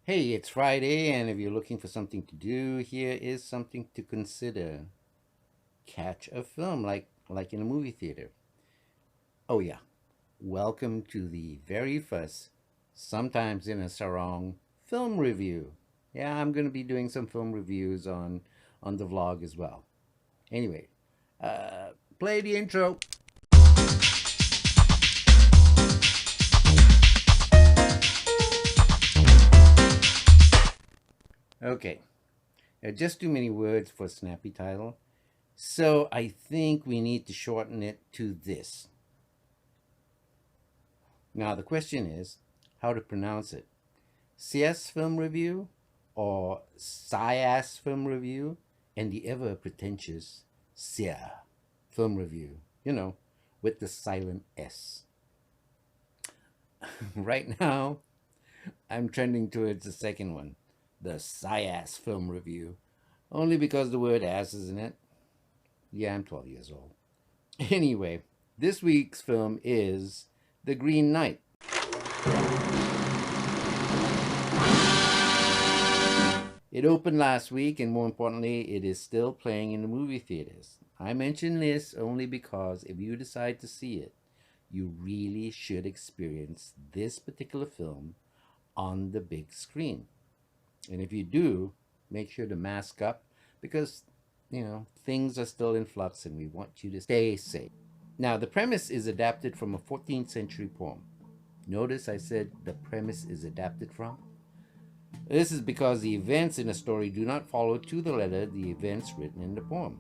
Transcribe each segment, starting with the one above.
Hey, it's Friday, and if you're looking for something to do, here is something to consider. Catch a film like in a movie theater. Oh yeah, welcome to the very first, sometimes in a sarong, film review. Yeah, I'm gonna be doing some film reviews on the vlog as well. Anyway, play the intro. Okay, just too many words for a snappy title. So I think we need to shorten it to this. Now, the question is how to pronounce it. SIAS Film Review or SIAS Film Review and the ever pretentious SIA Film Review, with the silent S. Right now, I'm trending towards the second one, the SIAS Film Review, only because the word ass is in it. Yeah, I'm 12 years old. Anyway, this week's film is The Green Knight. It opened last week, and more importantly, it is still playing in the movie theaters. I mention this only because if you decide to see it, you really should experience this particular film on the big screen. And if you do, make sure to mask up because, things are still in flux and we want you to stay safe. Now, the premise is adapted from a 14th century poem. Notice I said the premise is adapted from. This is because the events in a story do not follow to the letter the events written in the poem.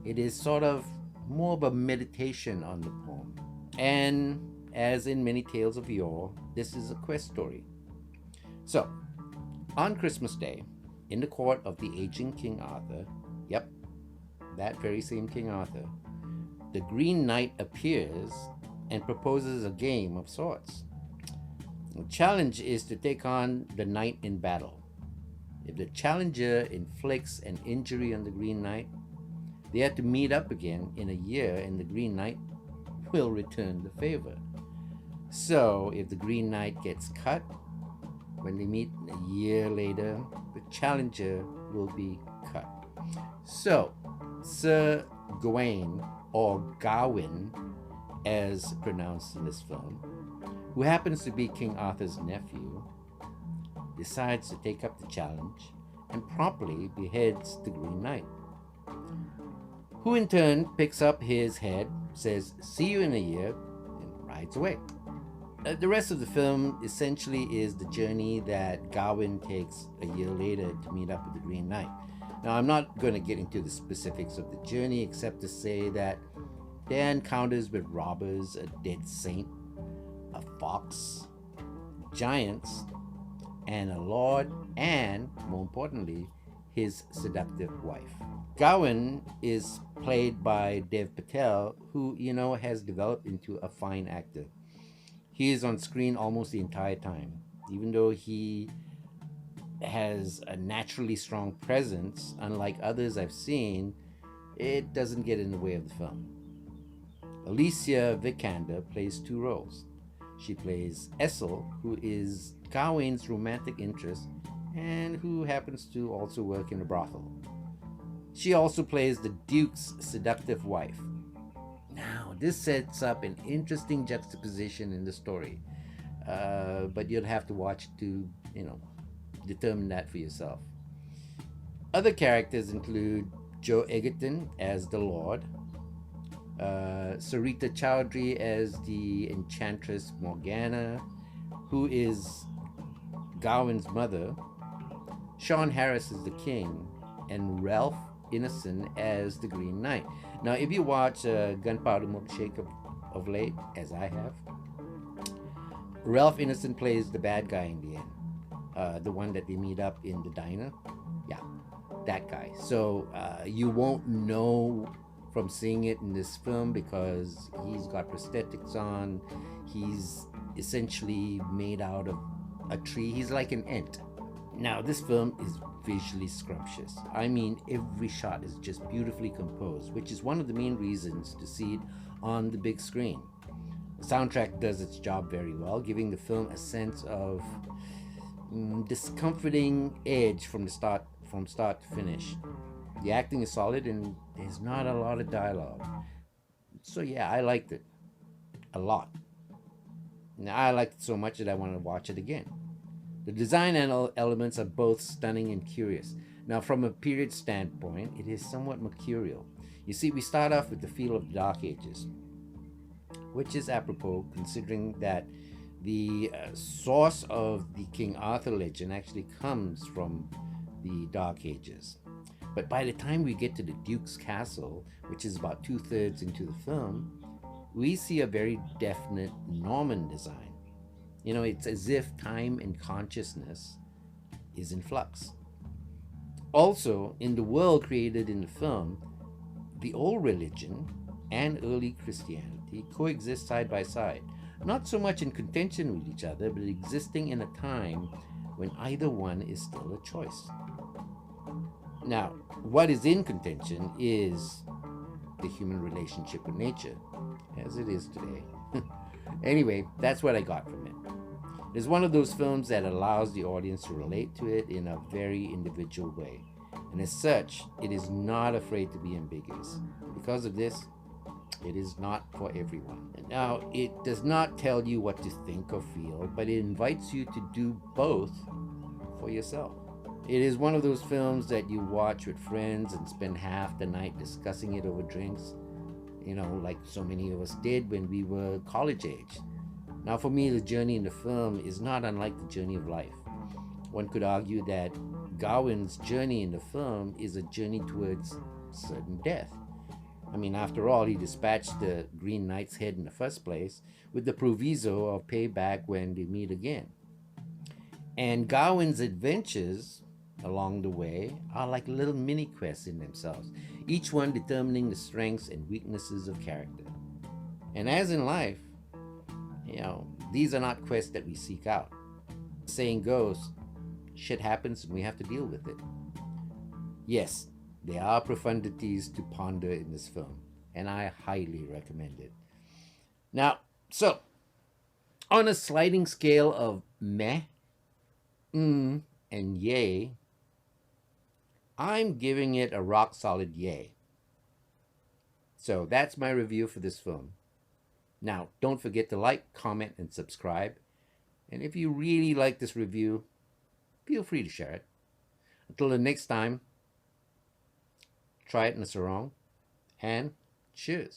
It is sort of more of a meditation on the poem. And as in many tales of yore, this is a quest story. So, on Christmas Day, in the court of the aging King Arthur, yep, that very same King Arthur, the Green Knight appears and proposes a game of sorts. The challenge is to take on the knight in battle. If the challenger inflicts an injury on the Green Knight, they have to meet up again in a year and the Green Knight will return the favor. So, if the Green Knight gets cut, when they meet a year later, the challenger will be cut. So, Sir Gawain, or Gawain, as pronounced in this film, who happens to be King Arthur's nephew, decides to take up the challenge and promptly beheads the Green Knight, who in turn picks up his head, says, "See you in a year," and rides away. The rest of the film essentially is the journey that Gawain takes a year later to meet up with the Green Knight. Now, I'm not going to get into the specifics of the journey except to say that there are encounters with robbers, a dead saint, a fox, giants, and a lord, and, more importantly, his seductive wife. Gawain is played by Dev Patel, who, has developed into a fine actor. He is on screen almost the entire time, even though he has a naturally strong presence, unlike others I've seen, it doesn't get in the way of the film. Alicia Vikander plays two roles. She plays Essel, who is Gawain's romantic interest and who happens to also work in a brothel. She also plays the Duke's seductive wife. Now, this sets up an interesting juxtaposition in the story, but you'll have to watch to, determine that for yourself. Other characters include Joe Edgerton as the Lord, Sarita Choudhury as the Enchantress Morgana, who is Gawain's mother, Sean Harris as the King, and Ralph Ineson as the Green Knight. Now, if you watch Gunpowder Milkshake of late, as I have, Ralph Ineson plays the bad guy in the end, the one that they meet up in the diner. Yeah, that guy. So you won't know from seeing it in this film because he's got prosthetics on. He's essentially made out of a tree. He's like an ant. Now, this film is visually scrumptious. I mean, every shot is just beautifully composed, which is one of the main reasons to see it on the big screen. The soundtrack does its job very well, giving the film a sense of discomforting edge from start to finish. The acting is solid and there's not a lot of dialogue. So yeah, I liked it a lot. Now, I liked it so much that I want to watch it again. The design elements are both stunning and curious. Now, from a period standpoint, it is somewhat mercurial. You see, we start off with the feel of the Dark Ages, which is apropos considering that the source of the King Arthur legend actually comes from the Dark Ages. But by the time we get to the Duke's Castle, which is about 2/3 into the film, we see a very definite Norman design. You know, it's as if time and consciousness is in flux. Also, in the world created in the film, the old religion and early Christianity coexist side by side, not so much in contention with each other, but existing in a time when either one is still a choice. Now, what is in contention is the human relationship with nature, as it is today. Anyway, that's what I got from it. It's one of those films that allows the audience to relate to it in a very individual way. And as such, it is not afraid to be ambiguous. Because of this, it is not for everyone. Now, it does not tell you what to think or feel, but it invites you to do both for yourself. It is one of those films that you watch with friends and spend half the night discussing it over drinks, you know, like so many of us did when we were college age. Now, for me, the journey in the film is not unlike the journey of life. One could argue that Gawain's journey in the film is a journey towards certain death. I mean, after all, he dispatched the Green Knight's head in the first place with the proviso of payback when they meet again. And Gawain's adventures along the way are like little mini quests in themselves, each one determining the strengths and weaknesses of character. And as in life, you know, these are not quests that we seek out. The saying goes, shit happens and we have to deal with it. Yes, there are profundities to ponder in this film, and I highly recommend it. Now, so, on a sliding scale of meh, and yay, I'm giving it a rock solid yay. So that's my review for this film. Now, don't forget to like, comment, and subscribe. And if you really like this review, feel free to share it. Until the next time, try it in a sarong, and cheers.